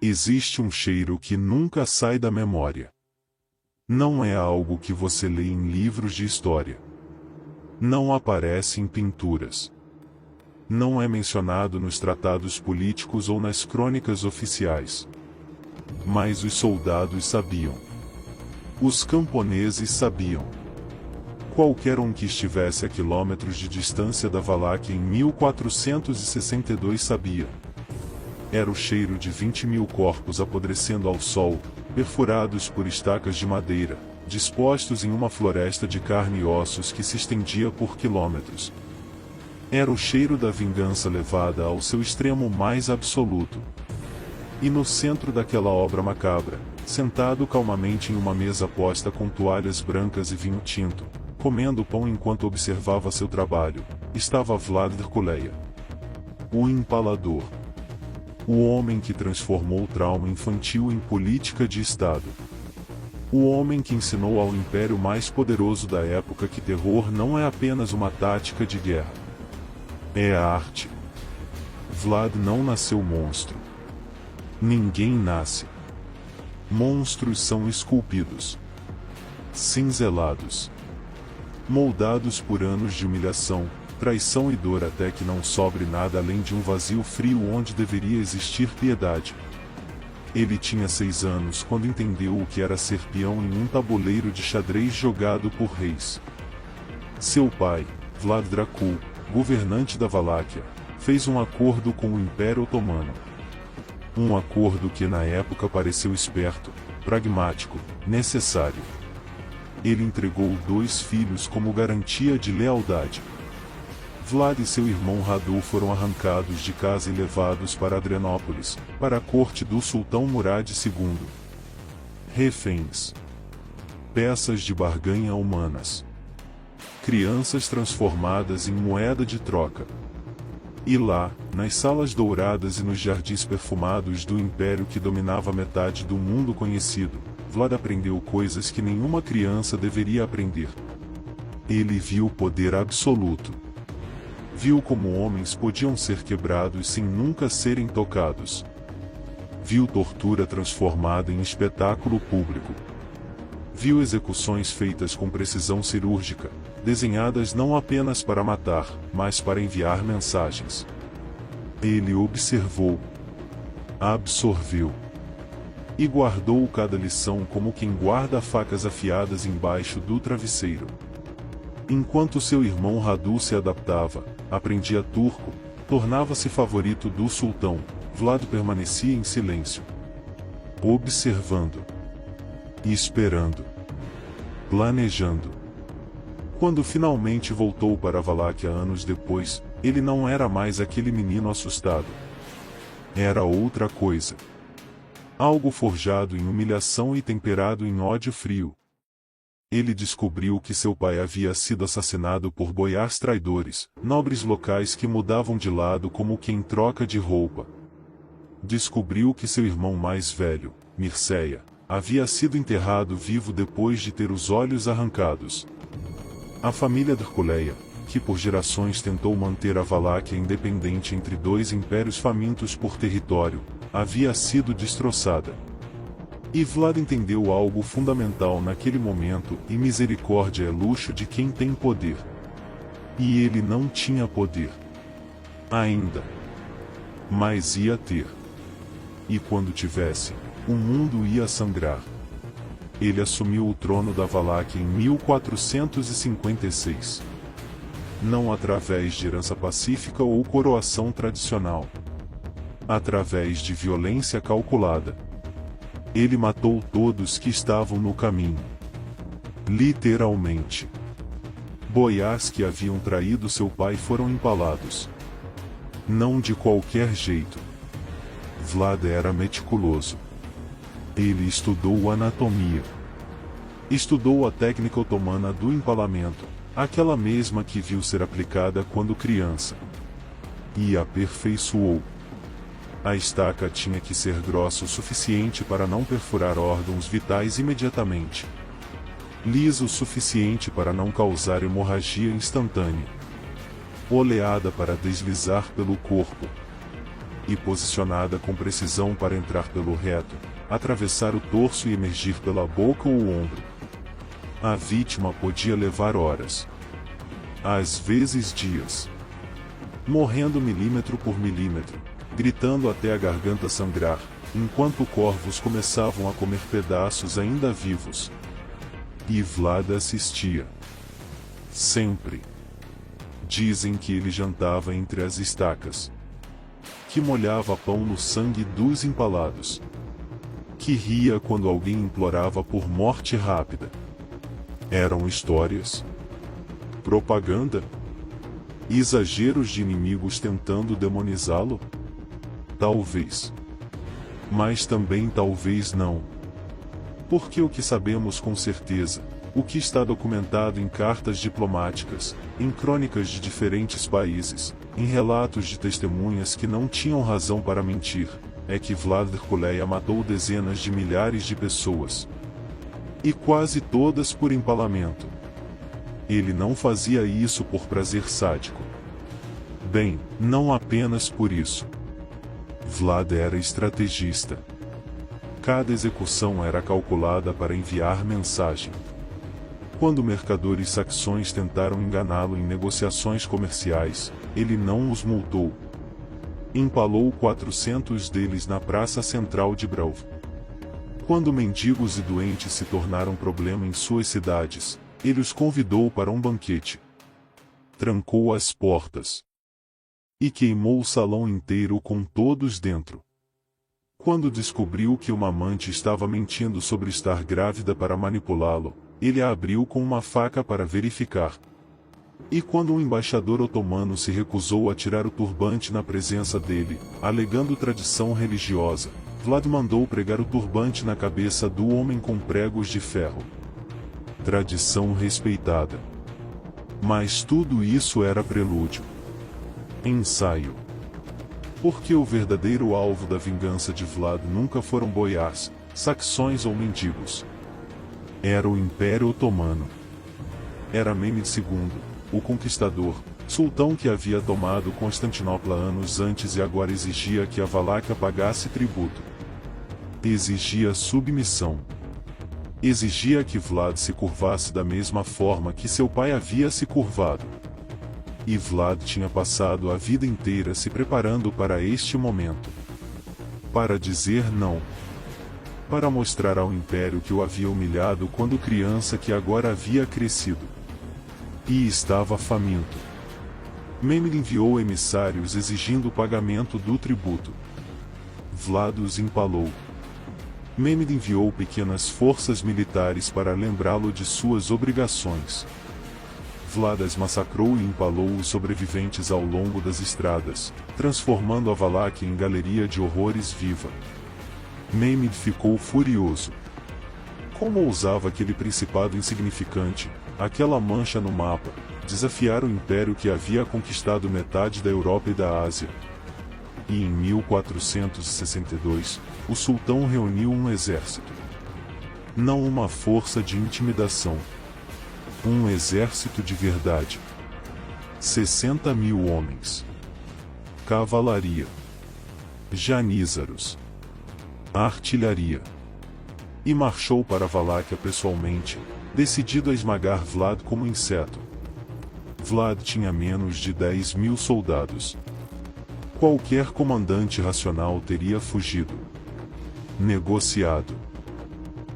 Existe um cheiro que nunca sai da memória. Não é algo que você lê em livros de história. Não aparece em pinturas. Não é mencionado nos tratados políticos ou nas crônicas oficiais. Mas os soldados sabiam. Os camponeses sabiam. Qualquer um que estivesse a quilômetros de distância da Valáquia em 1462 sabia. Era o cheiro de 20.000 corpos apodrecendo ao sol, perfurados por estacas de madeira, dispostos em uma floresta de carne e ossos que se estendia por quilômetros. Era o cheiro da vingança levada ao seu extremo mais absoluto. E no centro daquela obra macabra, sentado calmamente em uma mesa posta com toalhas brancas e vinho tinto, comendo pão enquanto observava seu trabalho, estava Vlad Draculaia. O Empalador. O homem que transformou o trauma infantil em política de Estado. O homem que ensinou ao império mais poderoso da época que terror não é apenas uma tática de guerra. É a arte. Vlad não nasceu monstro. Ninguém nasce. Monstros são esculpidos, cinzelados, moldados por anos de humilhação, traição e dor até que não sobre nada além de um vazio frio onde deveria existir piedade. Ele tinha 6 anos quando entendeu o que era ser peão em um tabuleiro de xadrez jogado por reis. Seu pai, Vlad Dracul, governante da Valáquia, fez um acordo com o Império Otomano. Um acordo que na época pareceu esperto, pragmático, necessário. Ele entregou 2 filhos como garantia de lealdade. Vlad e seu irmão Radu foram arrancados de casa e levados para Adrianópolis, para a corte do sultão Murad II. Reféns. Peças de barganha humanas. Crianças transformadas em moeda de troca. E lá, nas salas douradas e nos jardins perfumados do império que dominava metade do mundo conhecido, Vlad aprendeu coisas que nenhuma criança deveria aprender. Ele viu o poder absoluto. Viu como homens podiam ser quebrados sem nunca serem tocados. Viu tortura transformada em espetáculo público. Viu execuções feitas com precisão cirúrgica, desenhadas não apenas para matar, mas para enviar mensagens. Ele observou, absorveu e guardou cada lição como quem guarda facas afiadas embaixo do travesseiro. Enquanto seu irmão Radu se adaptava, aprendia turco, tornava-se favorito do sultão, Vlad permanecia em silêncio, observando, esperando, planejando. Quando finalmente voltou para a Valáquia anos depois, ele não era mais aquele menino assustado. Era outra coisa. Algo forjado em humilhação e temperado em ódio frio. Ele descobriu que seu pai havia sido assassinado por boiars traidores, nobres locais que mudavam de lado como quem troca de roupa. Descobriu que seu irmão mais velho, Mirceia, havia sido enterrado vivo depois de ter os olhos arrancados. A família Draculaia, que por gerações tentou manter a Valáquia independente entre 2 impérios famintos por território, havia sido destroçada. E Vlad entendeu algo fundamental naquele momento, e misericórdia é luxo de quem tem poder. E ele não tinha poder. Ainda. Mas ia ter. E quando tivesse, o mundo ia sangrar. Ele assumiu o trono da Valáquia em 1456. Não através de herança pacífica ou coroação tradicional. Através de violência calculada. Ele matou todos que estavam no caminho. Literalmente. Boiás que haviam traído seu pai foram empalados. Não de qualquer jeito. Vlad era meticuloso. Ele estudou anatomia. Estudou a técnica otomana do empalamento, aquela mesma que viu ser aplicada quando criança. E aperfeiçoou. A estaca tinha que ser grossa o suficiente para não perfurar órgãos vitais imediatamente. Lisa o suficiente para não causar hemorragia instantânea. Oleada para deslizar pelo corpo. e posicionada com precisão para entrar pelo reto, atravessar o torso e emergir pela boca ou ombro. A vítima podia levar horas, às vezes dias, morrendo milímetro por milímetro, gritando até a garganta sangrar, enquanto corvos começavam a comer pedaços ainda vivos. E Vlad assistia. Sempre. Dizem que ele jantava entre as estacas, que molhava pão no sangue dos empalados, que ria quando alguém implorava por morte rápida. Eram histórias? Propaganda? Exageros de inimigos tentando demonizá-lo? Talvez. Mas também talvez não. Porque o que sabemos com certeza, o que está documentado em cartas diplomáticas, em crônicas de diferentes países, em relatos de testemunhas que não tinham razão para mentir, é que Vlad Dracula matou dezenas de milhares de pessoas. E quase todas por empalamento. Ele não fazia isso por prazer sádico. Bem, não apenas por isso. Vlad era estrategista. Cada execução era calculada para enviar mensagem. Quando mercadores saxões tentaram enganá-lo em negociações comerciais, ele não os multou. Empalou 400 deles na praça central de Brauv. Quando mendigos e doentes se tornaram problema em suas cidades, ele os convidou para um banquete. Trancou as portas e queimou o salão inteiro com todos dentro. Quando descobriu que uma amante estava mentindo sobre estar grávida para manipulá-lo, ele a abriu com uma faca para verificar. E quando um embaixador otomano se recusou a tirar o turbante na presença dele, alegando tradição religiosa, Vlad mandou pregar o turbante na cabeça do homem com pregos de ferro. Tradição respeitada. Mas tudo isso era prelúdio. Ensaio. Porque o verdadeiro alvo da vingança de Vlad nunca foram boiás, saxões ou mendigos. Era o Império Otomano. Era Mehmed II, o conquistador, sultão que havia tomado Constantinopla anos antes e agora exigia que a Valáquia pagasse tributo. Exigia submissão. Exigia que Vlad se curvasse da mesma forma que seu pai havia se curvado. E Vlad tinha passado a vida inteira se preparando para este momento. Para dizer não. Para mostrar ao Império que o havia humilhado quando criança, que agora havia crescido. E estava faminto. Mehmed enviou emissários exigindo o pagamento do tributo. Vlad os empalou. Mehmed enviou pequenas forças militares para lembrá-lo de suas obrigações. Vlad as massacrou e empalou os sobreviventes ao longo das estradas, transformando a Valáquia em galeria de horrores viva. Mehmed ficou furioso. Como ousava aquele principado insignificante, aquela mancha no mapa, desafiar o império que havia conquistado metade da Europa e da Ásia? E em 1462, o sultão reuniu um exército. Não uma força de intimidação. Um exército de verdade. 60.000 homens. Cavalaria. Janízaros. Artilharia. E marchou para a Valáquia pessoalmente, decidido a esmagar Vlad como inseto. Vlad tinha menos de 10.000 soldados. Qualquer comandante racional teria fugido. Negociado.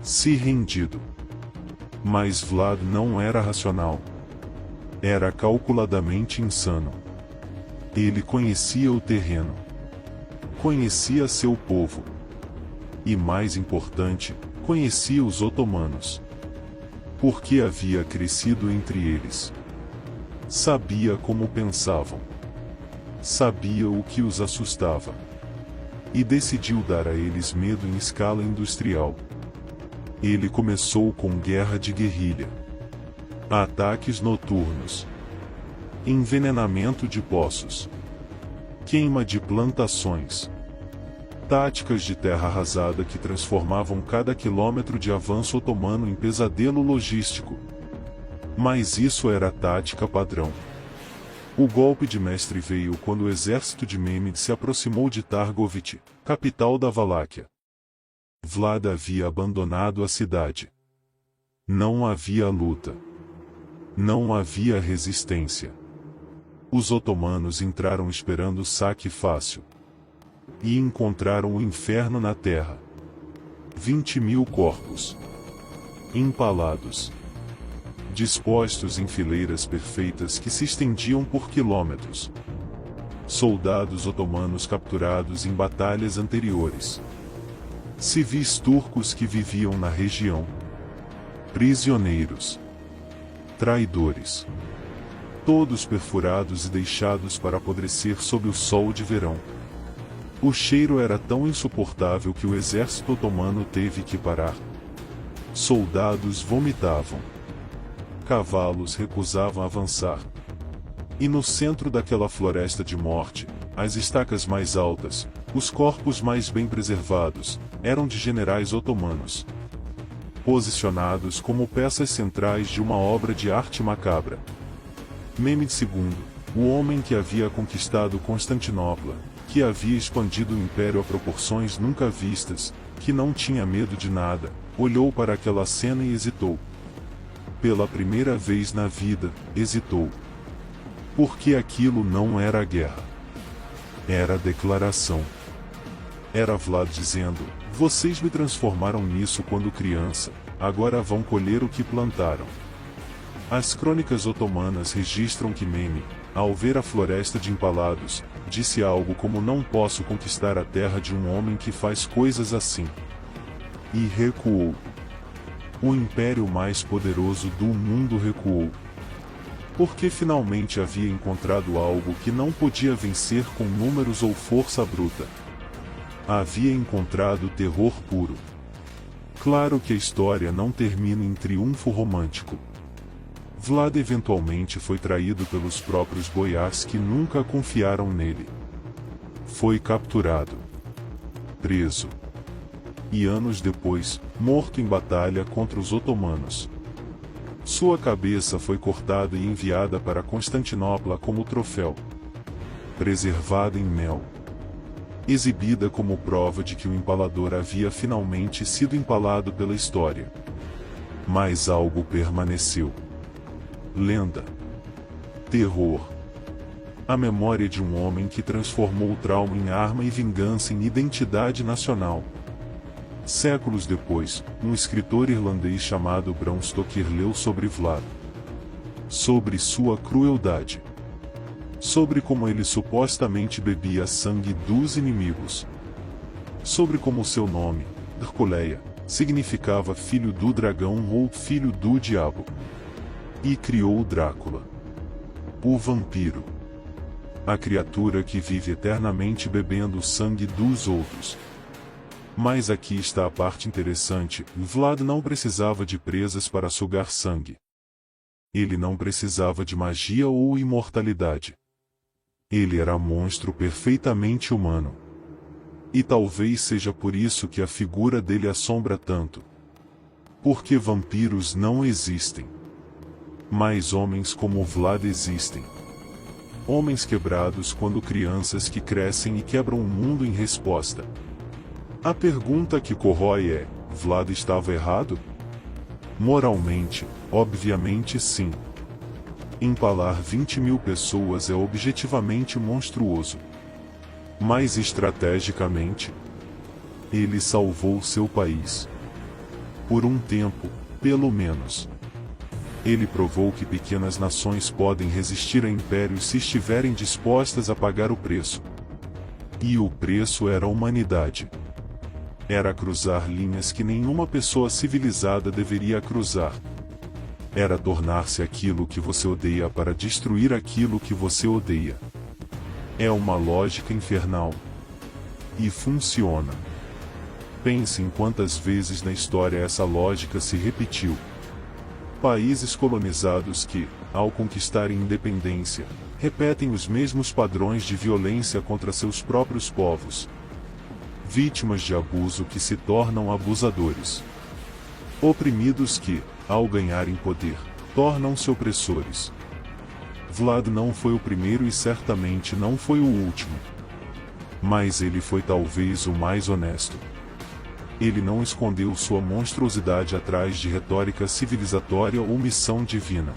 Se rendido. Mas Vlad não era racional. Era calculadamente insano. Ele conhecia o terreno. Conhecia seu povo. E mais importante, conhecia os otomanos. Porque havia crescido entre eles. Sabia como pensavam. Sabia o que os assustava. E decidiu dar a eles medo em escala industrial. Ele começou com guerra de guerrilha. Ataques noturnos. Envenenamento de poços. Queima de plantações. Táticas de terra arrasada que transformavam cada quilômetro de avanço otomano em pesadelo logístico. Mas isso era tática padrão. O golpe de mestre veio quando o exército de Mehmed se aproximou de Targovit, capital da Valáquia. Vlad havia abandonado a cidade. Não havia luta. Não havia resistência. Os otomanos entraram esperando saque fácil. E encontraram o inferno na terra. 20.000 corpos. Empalados. Dispostos em fileiras perfeitas que se estendiam por quilômetros. Soldados otomanos capturados em batalhas anteriores. Civis turcos que viviam na região. Prisioneiros. Traidores. Todos perfurados e deixados para apodrecer sob o sol de verão. O cheiro era tão insuportável que o exército otomano teve que parar. Soldados vomitavam. Cavalos recusavam avançar. E no centro daquela floresta de morte, as estacas mais altas, os corpos mais bem preservados, eram de generais otomanos. Posicionados como peças centrais de uma obra de arte macabra. Mehmed II, o homem que havia conquistado Constantinopla, que havia expandido o império a proporções nunca vistas, que não tinha medo de nada, olhou para aquela cena e hesitou. Pela primeira vez na vida, hesitou. Porque aquilo não era guerra. Era declaração. Era Vlad dizendo: vocês me transformaram nisso quando criança, agora vão colher o que plantaram. As crônicas otomanas registram que Mehmed, ao ver a floresta de empalados, disse algo como: não posso conquistar a terra de um homem que faz coisas assim. E recuou. O império mais poderoso do mundo recuou. Porque finalmente havia encontrado algo que não podia vencer com números ou força bruta. Havia encontrado terror puro. Claro que a história não termina em triunfo romântico. Vlad eventualmente foi traído pelos próprios boiás que nunca confiaram nele. Foi capturado. Preso. E anos depois, morto em batalha contra os otomanos. Sua cabeça foi cortada e enviada para Constantinopla como troféu. Preservada em mel. Exibida como prova de que o empalador havia finalmente sido empalado pela história. Mas algo permaneceu. Lenda. Terror. A memória de um homem que transformou o trauma em arma e vingança em identidade nacional. Séculos depois, um escritor irlandês chamado Bram Stoker leu sobre Vlad. Sobre sua crueldade. Sobre como ele supostamente bebia sangue dos inimigos. Sobre como seu nome, Draculaia, significava filho do dragão ou filho do diabo. E criou Drácula. O vampiro. A criatura que vive eternamente bebendo o sangue dos outros. Mas aqui está a parte interessante: Vlad não precisava de presas para sugar sangue. Ele não precisava de magia ou imortalidade. Ele era monstro perfeitamente humano. E talvez seja por isso que a figura dele assombra tanto. Porque vampiros não existem. Mas homens como Vlad existem. Homens quebrados quando crianças que crescem e quebram o mundo em resposta. A pergunta que corrói é: Vlad estava errado? Moralmente, obviamente sim. Empalar 20.000 pessoas é objetivamente monstruoso. Mas estrategicamente, ele salvou seu país. Por um tempo, pelo menos. Ele provou que pequenas nações podem resistir a impérios se estiverem dispostas a pagar o preço. E o preço era a humanidade. Era cruzar linhas que nenhuma pessoa civilizada deveria cruzar. Era tornar-se aquilo que você odeia para destruir aquilo que você odeia. É uma lógica infernal. E funciona. Pense em quantas vezes na história essa lógica se repetiu. Países colonizados que, ao conquistarem independência, repetem os mesmos padrões de violência contra seus próprios povos. Vítimas de abuso que se tornam abusadores. Oprimidos que, ao ganharem poder, tornam-se opressores. Vlad não foi o primeiro e certamente não foi o último. Mas ele foi talvez o mais honesto. Ele não escondeu sua monstruosidade atrás de retórica civilizatória ou missão divina.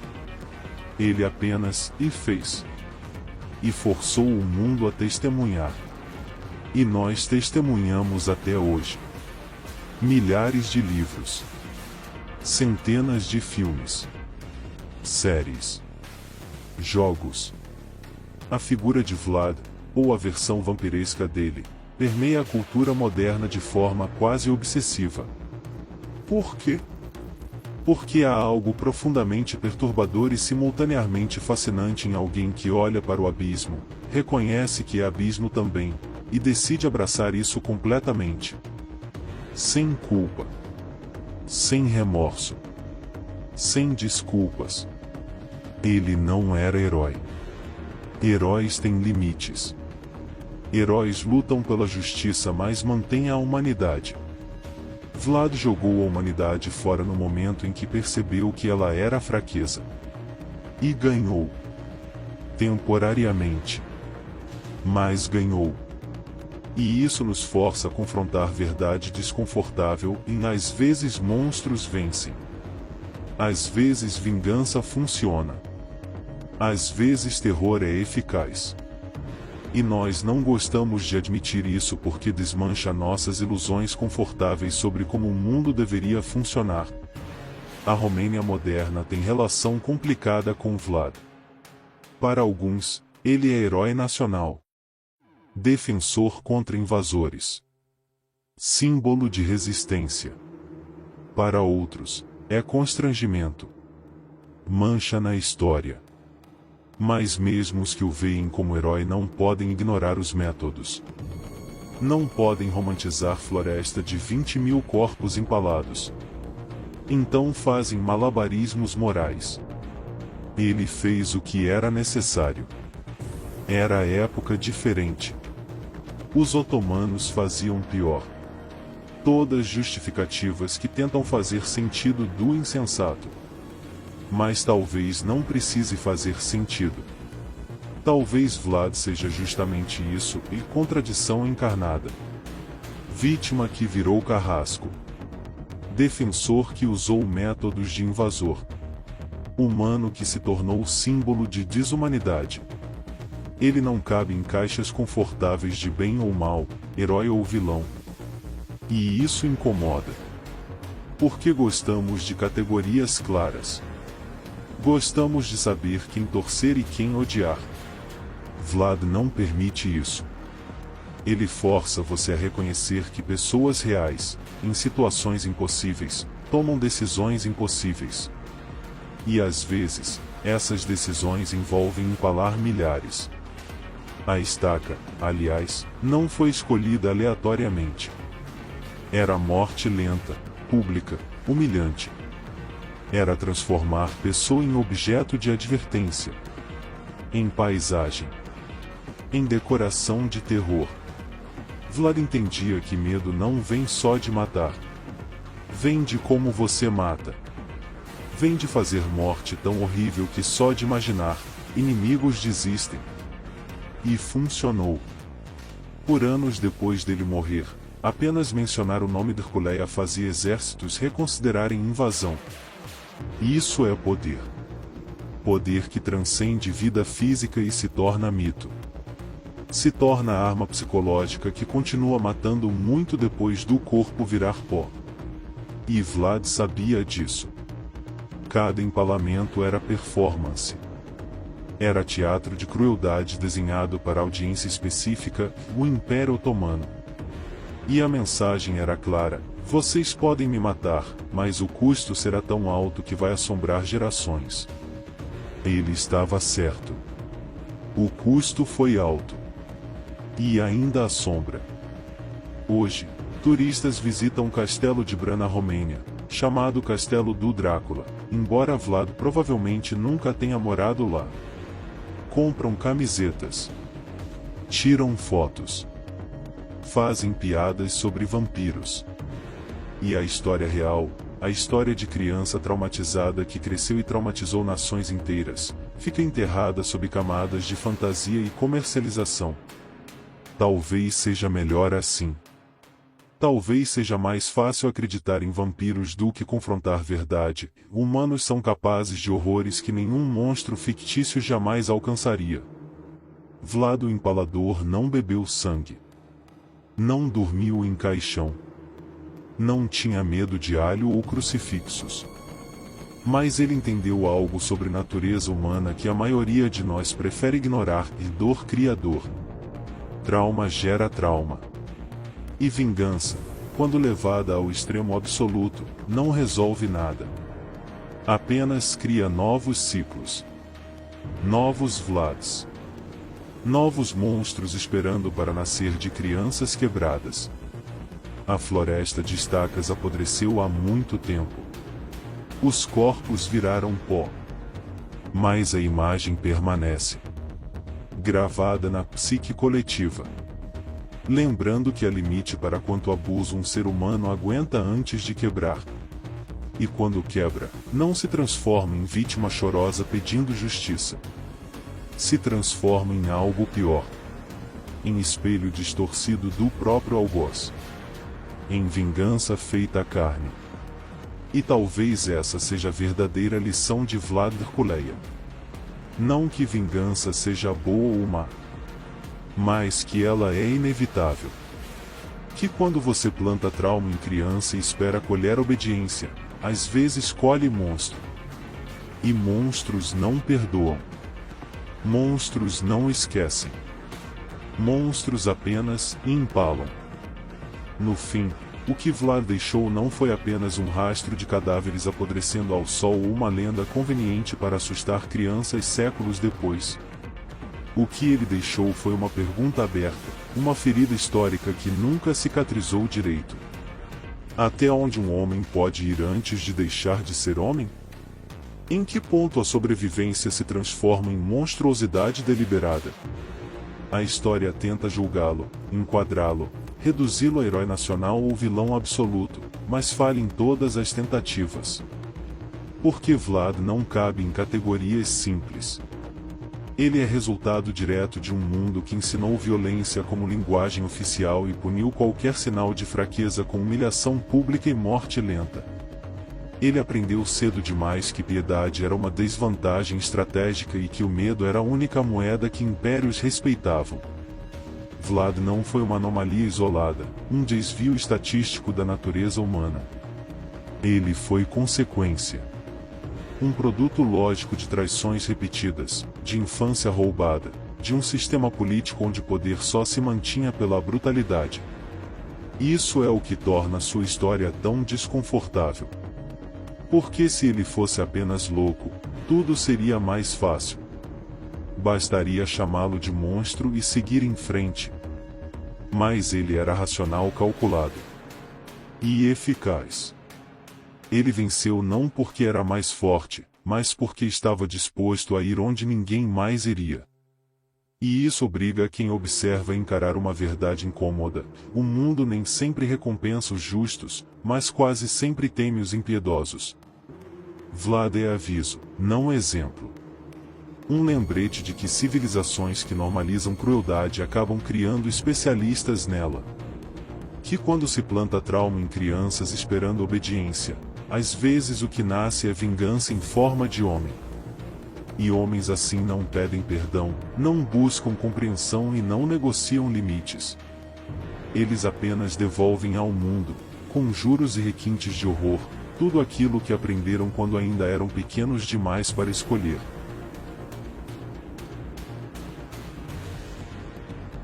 Ele apenas fez. E forçou o mundo a testemunhar. E nós testemunhamos até hoje. Milhares de livros. Centenas de filmes. Séries. Jogos. A figura de Vlad, ou a versão vampiresca dele, permeia a cultura moderna de forma quase obsessiva. Por quê? Porque há algo profundamente perturbador e simultaneamente fascinante em alguém que olha para o abismo, reconhece que é abismo também, e decide abraçar isso completamente. Sem culpa. Sem remorso. Sem desculpas. Ele não era herói. Heróis têm limites. Heróis lutam pela justiça, mas mantêm a humanidade. Vlad jogou a humanidade fora no momento em que percebeu que ela era a fraqueza. E ganhou. Temporariamente. Mas ganhou. E isso nos força a confrontar verdade desconfortável, e às vezes monstros vencem. Às vezes vingança funciona. Às vezes terror é eficaz. E nós não gostamos de admitir isso porque desmancha nossas ilusões confortáveis sobre como o mundo deveria funcionar. A Romênia moderna tem relação complicada com Vlad. Para alguns, ele é herói nacional. Defensor contra invasores. Símbolo de resistência. Para outros, é constrangimento. Mancha na história. Mas mesmo os que o veem como herói não podem ignorar os métodos. Não podem romantizar floresta de 20.000 corpos empalados. Então fazem malabarismos morais. Ele fez o que era necessário. Era época diferente. Os otomanos faziam pior. Todas justificativas que tentam fazer sentido do insensato. Mas talvez não precise fazer sentido. Talvez Vlad seja justamente isso, e contradição encarnada. Vítima que virou carrasco. Defensor que usou métodos de invasor. Humano que se tornou símbolo de desumanidade. Ele não cabe em caixas confortáveis de bem ou mal, herói ou vilão. E isso incomoda. Porque gostamos de categorias claras. Gostamos de saber quem torcer e quem odiar. Vlad não permite isso. Ele força você a reconhecer que pessoas reais, em situações impossíveis, tomam decisões impossíveis. E às vezes, essas decisões envolvem empalar milhares. A estaca, aliás, não foi escolhida aleatoriamente. Era morte lenta, pública, humilhante. Era transformar pessoa em objeto de advertência. Em paisagem. Em decoração de terror. Vlad entendia que medo não vem só de matar. Vem de como você mata. Vem de fazer morte tão horrível que só de imaginar, inimigos desistem. E funcionou. Por anos depois dele morrer, apenas mencionar o nome de Herculeia fazia exércitos reconsiderarem invasão. Isso é poder. Poder que transcende vida física e se torna mito. Se torna arma psicológica que continua matando muito depois do corpo virar pó. E Vlad sabia disso. Cada empalamento era performance. Era teatro de crueldade desenhado para audiência específica, o Império Otomano. E a mensagem era clara: vocês podem me matar, mas o custo será tão alto que vai assombrar gerações. Ele estava certo. O custo foi alto. E ainda assombra. Hoje, turistas visitam o castelo de Bran na Romênia, chamado Castelo do Drácula, embora Vlad provavelmente nunca tenha morado lá. Compram camisetas. Tiram fotos. Fazem piadas sobre vampiros. E a história real, a história de criança traumatizada que cresceu e traumatizou nações inteiras, fica enterrada sob camadas de fantasia e comercialização. Talvez seja melhor assim. Talvez seja mais fácil acreditar em vampiros do que confrontar verdade. Humanos são capazes de horrores que nenhum monstro fictício jamais alcançaria. Vlad o Empalador não bebeu sangue. Não dormiu em caixão. Não tinha medo de alho ou crucifixos. Mas ele entendeu algo sobre natureza humana que a maioria de nós prefere ignorar: e dor cria dor. Trauma gera trauma. E vingança, quando levada ao extremo absoluto, não resolve nada. Apenas cria novos ciclos. Novos Vlads. Novos monstros esperando para nascer de crianças quebradas. A floresta de estacas apodreceu há muito tempo. Os corpos viraram pó. Mas a imagem permanece. Gravada na psique coletiva. Lembrando que há limite para quanto abuso um ser humano aguenta antes de quebrar. E quando quebra, não se transforma em vítima chorosa pedindo justiça. Se transforma em algo pior. Em espelho distorcido do próprio algoz. Em vingança feita à carne. E talvez essa seja a verdadeira lição de Vlad Dracula. Não que vingança seja boa ou má, mas que ela é inevitável. Que quando você planta trauma em criança e espera colher obediência, às vezes colhe monstro. E monstros não perdoam. Monstros não esquecem. Monstros apenas empalam. No fim, o que Vlad deixou não foi apenas um rastro de cadáveres apodrecendo ao sol ou uma lenda conveniente para assustar crianças séculos depois. O que ele deixou foi uma pergunta aberta, uma ferida histórica que nunca cicatrizou direito. Até onde um homem pode ir antes de deixar de ser homem? Em que ponto a sobrevivência se transforma em monstruosidade deliberada? A história tenta julgá-lo, enquadrá-lo, reduzi-lo a herói nacional ou vilão absoluto, mas falha em todas as tentativas. Porque Vlad não cabe em categorias simples. Ele é resultado direto de um mundo que ensinou violência como linguagem oficial e puniu qualquer sinal de fraqueza com humilhação pública e morte lenta. Ele aprendeu cedo demais que piedade era uma desvantagem estratégica e que o medo era a única moeda que impérios respeitavam. Vlad não foi uma anomalia isolada, um desvio estatístico da natureza humana. Ele foi consequência. Um produto lógico de traições repetidas, de infância roubada, de um sistema político onde o poder só se mantinha pela brutalidade. Isso é o que torna sua história tão desconfortável. Porque se ele fosse apenas louco, tudo seria mais fácil. Bastaria chamá-lo de monstro e seguir em frente. Mas ele era racional, calculado e eficaz. Ele venceu não porque era mais forte, mas porque estava disposto a ir onde ninguém mais iria. E isso obriga quem observa a encarar uma verdade incômoda: o mundo nem sempre recompensa os justos, mas quase sempre teme os impiedosos. Vlad é aviso, não exemplo. Um lembrete de que civilizações que normalizam crueldade acabam criando especialistas nela. Que quando se planta trauma em crianças esperando obediência, às vezes o que nasce é vingança em forma de homem. E homens assim não pedem perdão, não buscam compreensão e não negociam limites. Eles apenas devolvem ao mundo, com juros e requintes de horror, tudo aquilo que aprenderam quando ainda eram pequenos demais para escolher.